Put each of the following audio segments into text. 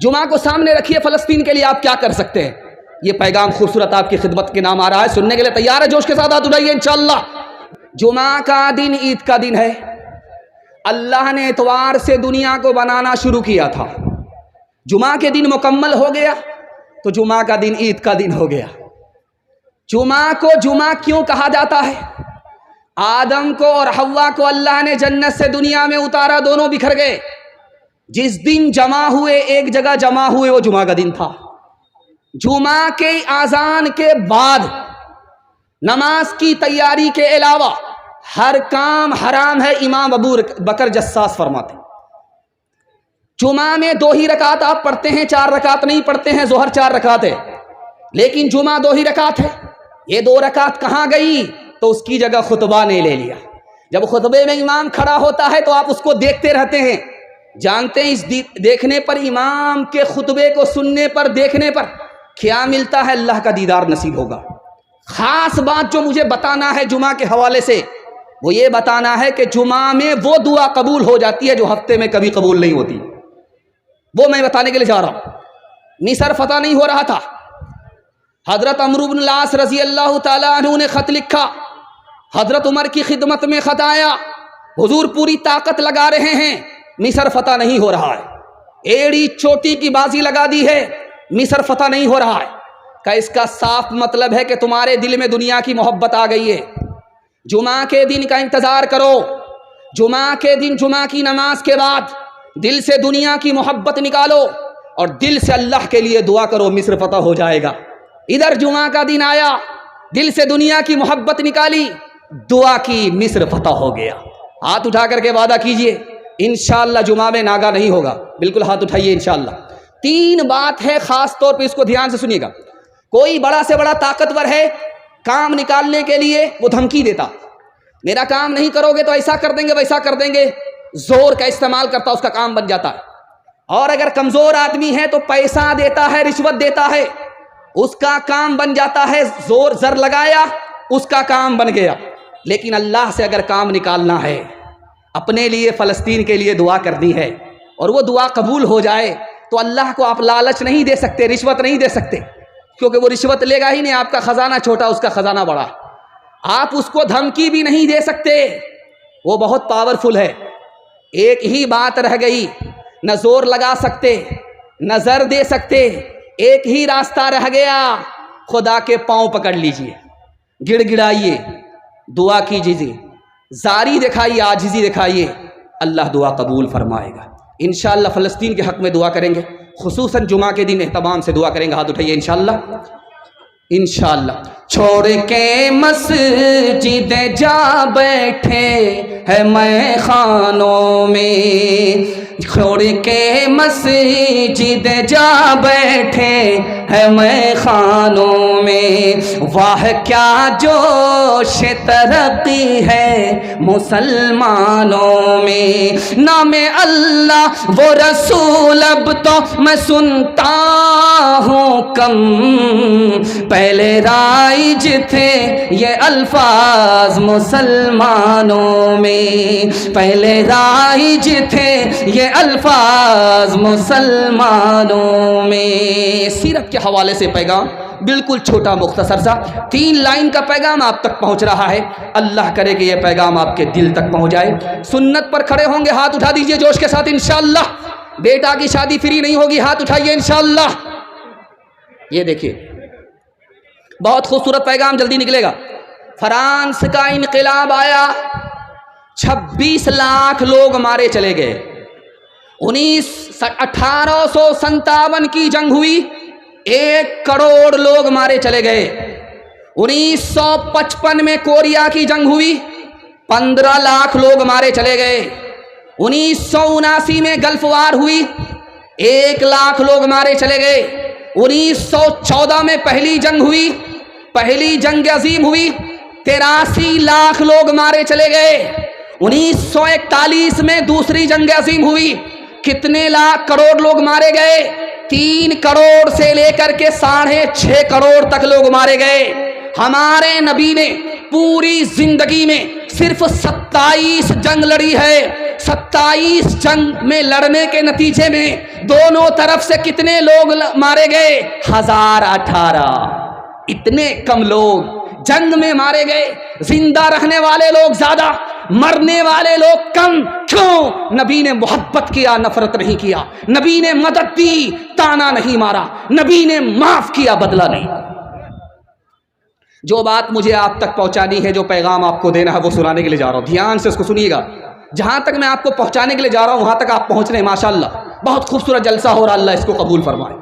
جمعہ کو سامنے رکھیے، فلسطین کے لیے آپ کیا کر سکتے ہیں؟ یہ پیغام خوبصورت آپ کی خدمت کے نام آ رہا ہے، سننے کے لیے تیار ہے؟ جوش کے ساتھ ہاتھ اٹھائیے انشاءاللہ۔ جمعہ کا دن عید کا دن ہے۔ اللہ نے اتوار سے دنیا کو بنانا شروع کیا تھا، جمعہ کے دن مکمل ہو گیا تو جمعہ کا دن عید کا دن ہو گیا۔ جمعہ کو جمعہ کیوں کہا جاتا ہے؟ آدم کو اور حوا کو اللہ نے جنت سے دنیا میں اتارا، دونوں بکھر گئے، جس دن جمع ہوئے، ایک جگہ جمع ہوئے، وہ جمعہ کا دن تھا۔ جمعہ کے اذان کے بعد نماز کی تیاری کے علاوہ ہر کام حرام ہے، امام ابو بکر جساس فرماتے ہیں۔ جمعہ میں 2 ہی رکعت آپ پڑھتے ہیں، 4 رکعت نہیں پڑھتے ہیں، ظہر 4 رکعت ہے، لیکن جمعہ 2 ہی رکعت ہے۔ یہ 2 رکعت کہاں گئی؟ تو اس کی جگہ خطبہ نے لے لیا۔ جب خطبے میں امام کھڑا ہوتا ہے تو آپ اس کو دیکھتے رہتے ہیں، جانتے ہیں اس دیکھنے پر، امام کے خطبے کو سننے پر، دیکھنے پر کیا ملتا ہے؟ اللہ کا دیدار نصیب ہوگا۔ خاص بات جو مجھے بتانا ہے جمعہ کے حوالے سے، وہ یہ بتانا ہے کہ جمعہ میں وہ دعا قبول ہو جاتی ہے جو ہفتے میں کبھی قبول نہیں ہوتی، وہ میں بتانے کے لیے جا رہا ہوں۔ مصر فتح نہیں ہو رہا تھا، حضرت عمرو بن العاص رضی اللہ تعالیٰ عنہ نے خط لکھا، حضرت عمر کی خدمت میں خط آیا، حضور پوری طاقت لگا رہے ہیں، مصر فتح نہیں ہو رہا ہے، ایڑی چوٹی کی بازی لگا دی ہے، مصر فتح نہیں ہو رہا ہے۔ کہ اس کا صاف مطلب ہے کہ تمہارے دل میں دنیا کی محبت آ گئی ہے، جمعہ کے دن کا انتظار کرو، جمعہ کے دن جمعہ کی نماز کے بعد دل سے دنیا کی محبت نکالو اور دل سے اللہ کے لیے دعا کرو، مصر فتح ہو جائے گا۔ ادھر جمعہ کا دن آیا، دل سے دنیا کی محبت نکالی، دعا کی، مصر فتح ہو گیا۔ ہاتھ اٹھا کر کے وعدہ کیجئے انشاءاللہ جمعہ میں ناگا نہیں ہوگا، بالکل ہاتھ اٹھائیے انشاءاللہ۔ 3 بات ہے خاص طور پہ، اس کو دھیان سے سنیے گا۔ کوئی بڑا سے بڑا طاقتور ہے، کام نکالنے کے لیے وہ دھمکی دیتا، میرا کام نہیں کرو گے تو ایسا کر دیں گے، ویسا کر دیں گے، زور کا استعمال کرتا، اس کا کام بن جاتا ہے۔ اور اگر کمزور آدمی ہے تو پیسہ دیتا ہے، رشوت دیتا ہے، اس کا کام بن جاتا ہے، زور زر لگایا، اس کا کام بن گیا۔ لیکن اللہ سے اگر کام نکالنا ہے، اپنے لیے فلسطین کے لیے دعا کرنی ہے اور وہ دعا قبول ہو جائے تو اللہ کو آپ لالچ نہیں دے سکتے، رشوت نہیں دے سکتے، کیونکہ وہ رشوت لے گا ہی نہیں، آپ کا خزانہ چھوٹا، اس کا خزانہ بڑا۔ آپ اس کو دھمکی بھی نہیں دے سکتے، وہ بہت پاورفل ہے۔ ایک ہی بات رہ گئی، نہ زور لگا سکتے، نہ زر دے سکتے، ایک ہی راستہ رہ گیا، خدا کے پاؤں پکڑ لیجئے، گڑ گڑائیے، دعا کیجیے، زاری دکھائیے، عاجزی دکھائیے، اللہ دعا قبول فرمائے گا۔ انشاءاللہ فلسطین کے حق میں دعا کریں گے، خصوصاً جمعہ کے دن اہتمام سے دعا کریں گے، ہاتھ اٹھائیے انشاءاللہ۔ انشاءاللہ چھوڑ کے مسجد جا بیٹھے ہے میں خانوں میں، چھوڑ کے مسجد جا بیٹھے ہے میں خانوں میں، واہ کیا جوش ترقی ہے مسلمانوں میں، نام اللہ وہ رسول اب تو میں سنتا ہوں کم، پہلے رائج تھے یہ الفاظ مسلمانوں میں، پہلے رائج تھے یہ الفاظ مسلمانوں میں۔ سیرت کے حوالے سے پیغام بالکل چھوٹا مختصر سا 3 لائن کا پیغام آپ تک پہنچ رہا ہے، اللہ کرے کہ یہ پیغام آپ کے دل تک پہنچ جائے۔ سنت پر کھڑے ہوں گے، ہاتھ اٹھا دیجئے جوش کے ساتھ انشاءاللہ۔ بیٹا کی شادی فری نہیں ہوگی، ہاتھ اٹھائیے انشاءاللہ۔ یہ دیکھیے بہت خوبصورت پیغام جلدی نکلے گا۔ فرانس کا انقلاب آیا، 26 لاکھ لوگ مارے چلے گئے۔ 1857 کی جنگ ہوئی، 1 کروڑ لوگ مارے چلے گئے۔ 1955 میں کوریا کی جنگ ہوئی، 15 لاکھ لوگ مارے چلے گئے۔ 1979 میں گلف وار ہوئی، 1 لاکھ لوگ مارے چلے گئے۔ 1914 میں پہلی جنگ ہوئی، پہلی جنگ عظیم ہوئی، 83 لاکھ لوگ مارے چلے گئے۔ 1941 میں دوسری جنگ عظیم ہوئی، کتنے لاکھ کروڑ لوگ مارے گئے؟ 3 کروڑ سے لے کر کے 6.5 کروڑ تک لوگ مارے گئے۔ ہمارے نبی نے پوری زندگی میں صرف 27 جنگ لڑی ہے، 27 جنگ میں لڑنے کے نتیجے میں دونوں طرف سے کتنے لوگ مارے گئے؟ 1018. اتنے کم لوگ جنگ میں مارے گئے، زندہ رہنے والے لوگ زیادہ، مرنے والے لوگ کم. کیوں؟ نبی نے محبت کیا، نفرت نہیں کیا. نبی نے مدد دی، تانا نہیں مارا. نبی نے معاف کیا، بدلہ نہیں. جو بات مجھے آپ تک پہنچانی ہے، جو پیغام آپ کو دینا ہے، وہ سنانے کے لیے جا رہا ہوں. دھیان سے اس کو سنیے گا. جہاں تک میں آپ کو پہنچانے کے لیے جا رہا ہوں وہاں تک آپ پہنچ رہے ہیں. ماشاءاللہ بہت خوبصورت جلسہ ہو رہا، اللہ اس کو قبول فرمائے.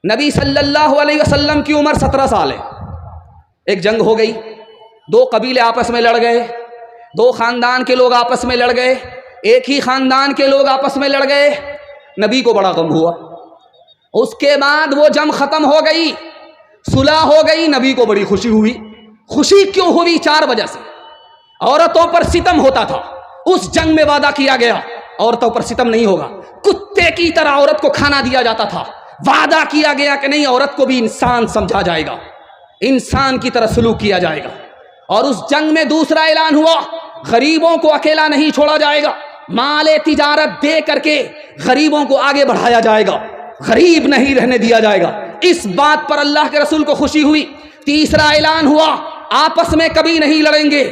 نبی صلی اللہ علیہ وسلم کی عمر 17 سال ہے. ایک جنگ ہو گئی، 2 قبیلے آپس میں لڑ گئے، 2 خاندان کے لوگ آپس میں لڑ گئے، ایک ہی خاندان کے لوگ آپس میں لڑ گئے. نبی کو بڑا غم ہوا. اس کے بعد وہ جنگ ختم ہو گئی، صلح ہو گئی. نبی کو بڑی خوشی ہوئی. خوشی کیوں ہوئی؟ 4 وجہ سے. عورتوں پر ستم ہوتا تھا، اس جنگ میں وعدہ کیا گیا عورتوں پر ستم نہیں ہوگا. کتے کی طرح عورت کو کھانا دیا جاتا تھا. وعدہ کیا گیا کہ نہیں، عورت کو بھی انسان سمجھا جائے گا، انسان کی طرح سلوک کیا جائے گا. اور اس جنگ میں دوسرا اعلان ہوا، غریبوں کو اکیلا نہیں چھوڑا جائے گا، مال تجارت دے کر کے غریبوں کو آگے بڑھایا جائے گا، غریب نہیں رہنے دیا جائے گا. اس بات پر اللہ کے رسول کو خوشی ہوئی. تیسرا اعلان ہوا، آپس میں کبھی نہیں لڑیں گے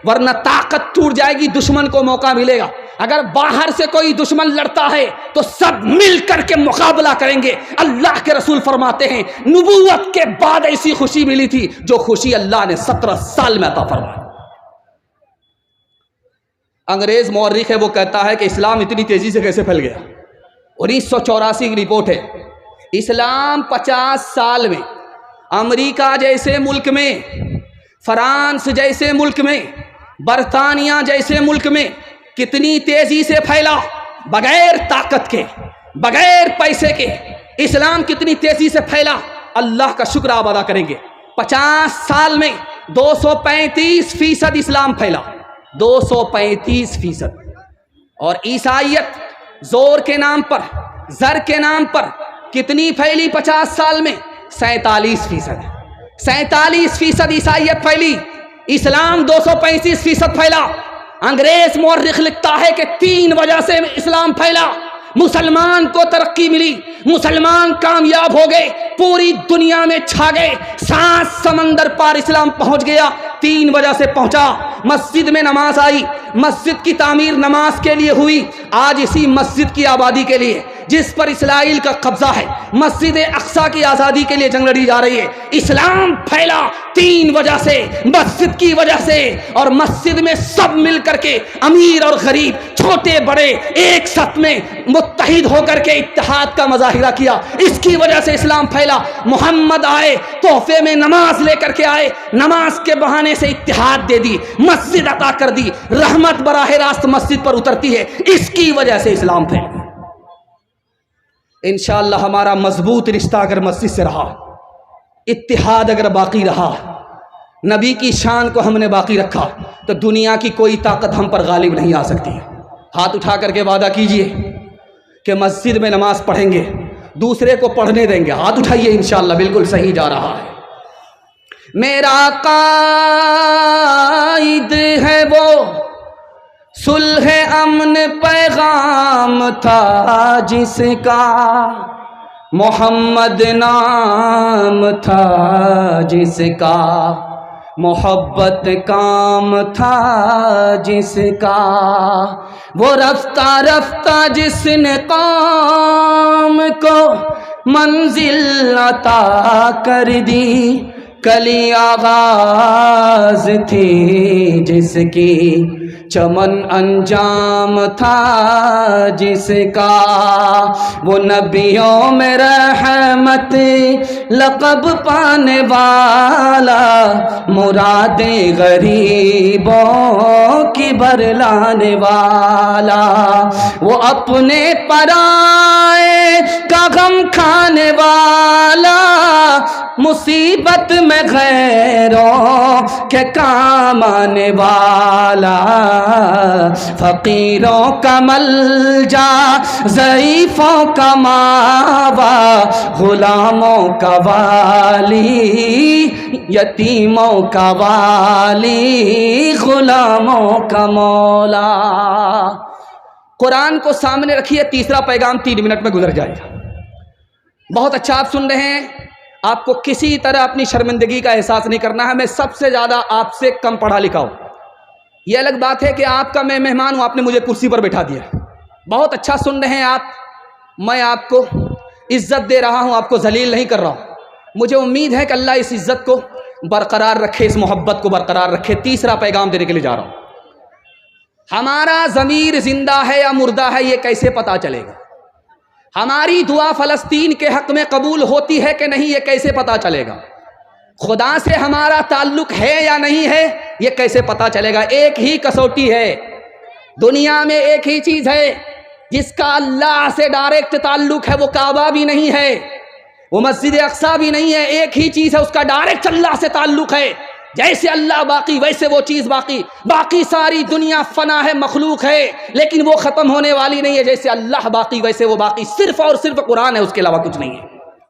ورنہ طاقت ٹوٹ جائے گی، دشمن کو موقع ملے گا. اگر باہر سے کوئی دشمن لڑتا ہے تو سب مل کر کے مقابلہ کریں گے. اللہ کے رسول فرماتے ہیں نبوت کے بعد ایسی خوشی ملی تھی جو خوشی اللہ نے 17 سال میں عطا فرمائی. انگریز مورخ ہے، وہ کہتا ہے کہ اسلام اتنی تیزی سے کیسے پھیل گیا. 1984 کی رپورٹ ہے. اسلام 50 سال میں امریکہ جیسے ملک میں، فرانس جیسے ملک میں، برطانیہ جیسے ملک میں کتنی تیزی سے پھیلا. بغیر طاقت کے، بغیر پیسے کے اسلام کتنی تیزی سے پھیلا. اللہ کا شکر آپ ادا کریں گے. 50 سال میں 235% اسلام پھیلا. 235%. اور عیسائیت زور کے نام پر، زر کے نام پر کتنی پھیلی 50 سال میں؟ 47%. 47% عیسائیت پھیلی. اسلام 235% پھیلا. انگریز مورخ لکھتا ہے کہ 3 وجہ سے اسلام پھیلا. مسلمان کو ترقی ملی، مسلمان کامیاب ہو گئے، پوری دنیا میں چھا گئے، 7 سمندر پار اسلام پہنچ گیا. 3 وجہ سے پہنچا. مسجد میں نماز آئی، مسجد کی تعمیر نماز کے لیے ہوئی. آج اسی مسجد کی آبادی کے لیے جس پر اسرائیل کا قبضہ ہے، مسجد اقصیٰ کی آزادی کے لیے جنگ لڑی جا رہی ہے. اسلام پھیلا 3 وجہ سے، مسجد کی وجہ سے. اور مسجد میں سب مل کر کے، امیر اور غریب، چھوٹے بڑے، ایک صف میں متحد ہو کر کے اتحاد کا مظاہرہ کیا. اس کی وجہ سے اسلام پھیلا. محمد آئے، تحفے میں نماز لے کر کے آئے، نماز کے بہانے سے اتحاد دے دی، مسجد عطا کر دی، رحمت براہ راست مسجد پر اترتی ہے. اس کی وجہ سے اسلام پھیلا. انشاءاللہ ہمارا مضبوط رشتہ اگر مسجد سے رہا، اتحاد اگر باقی رہا، نبی کی شان کو ہم نے باقی رکھا، تو دنیا کی کوئی طاقت ہم پر غالب نہیں آ سکتی. ہاتھ اٹھا کر کے وعدہ کیجئے کہ مسجد میں نماز پڑھیں گے، دوسرے کو پڑھنے دیں گے. ہاتھ اٹھائیے، انشاءاللہ بالکل صحیح جا رہا ہے. میرا قائد ہے وہ، صلح امن پیغام تھا جس کا، محمد نام تھا جس کا، محبت کام تھا جس کا. وہ رفتہ رفتہ جس نے قوم کو منزل عطا کر دی، کلی آغاز تھی جس کی، چمن انجام تھا جس کا. وہ نبیوں میں رحمت لقب پانے والا، مرادیں غریبوں کی برلانے والا. وہ اپنے پرائے کا غم کھانے والا، مصیبت میں غیروں کے کام آنے والا. فقیروں کا ملجا، ضعیفوں کا ماوا، غلاموں کا والی، یتیموں کا والی، غلاموں کا مولا. قرآن کو سامنے رکھیے، تیسرا پیغام 3 منٹ میں گزر جائے گا۔ بہت اچھا آپ سن رہے ہیں، آپ کو کسی طرح اپنی شرمندگی کا احساس نہیں کرنا ہے۔ میں سب سے زیادہ آپ سے کم پڑھا لکھا ہوں، یہ الگ بات ہے کہ آپ کا میں مہمان ہوں، آپ نے مجھے کرسی پر بٹھا دیا۔ بہت اچھا سن رہے ہیں آپ، میں آپ کو عزت دے رہا ہوں، آپ کو ذلیل نہیں کر رہا ہوں۔ مجھے امید ہے کہ اللہ اس عزت کو برقرار رکھے، اس محبت کو برقرار رکھے۔ تیسرا پیغام دینے کے لیے جا رہا ہوں۔ ہمارا ضمیر زندہ ہے یا مردہ ہے یہ کیسے پتا چلے گا؟ ہماری دعا فلسطین کے حق میں قبول ہوتی ہے کہ نہیں یہ کیسے پتا چلے گا؟ خدا سے ہمارا تعلق ہے یا نہیں ہے یہ کیسے پتا چلے گا؟ ایک ہی کسوٹی ہے دنیا میں، ایک ہی چیز ہے جس کا اللہ سے ڈائریکٹ تعلق ہے، وہ کعبہ بھی نہیں ہے، وہ مسجد اقصیٰ بھی نہیں ہے۔ ایک ہی چیز ہے، اس کا ڈائریکٹ اللہ سے تعلق ہے۔ جیسے اللہ باقی ویسے وہ چیز باقی، باقی ساری دنیا فنا ہے، مخلوق ہے، لیکن وہ ختم ہونے والی نہیں ہے۔ جیسے اللہ باقی ویسے وہ باقی، صرف اور صرف قرآن ہے، اس کے علاوہ کچھ نہیں ہے۔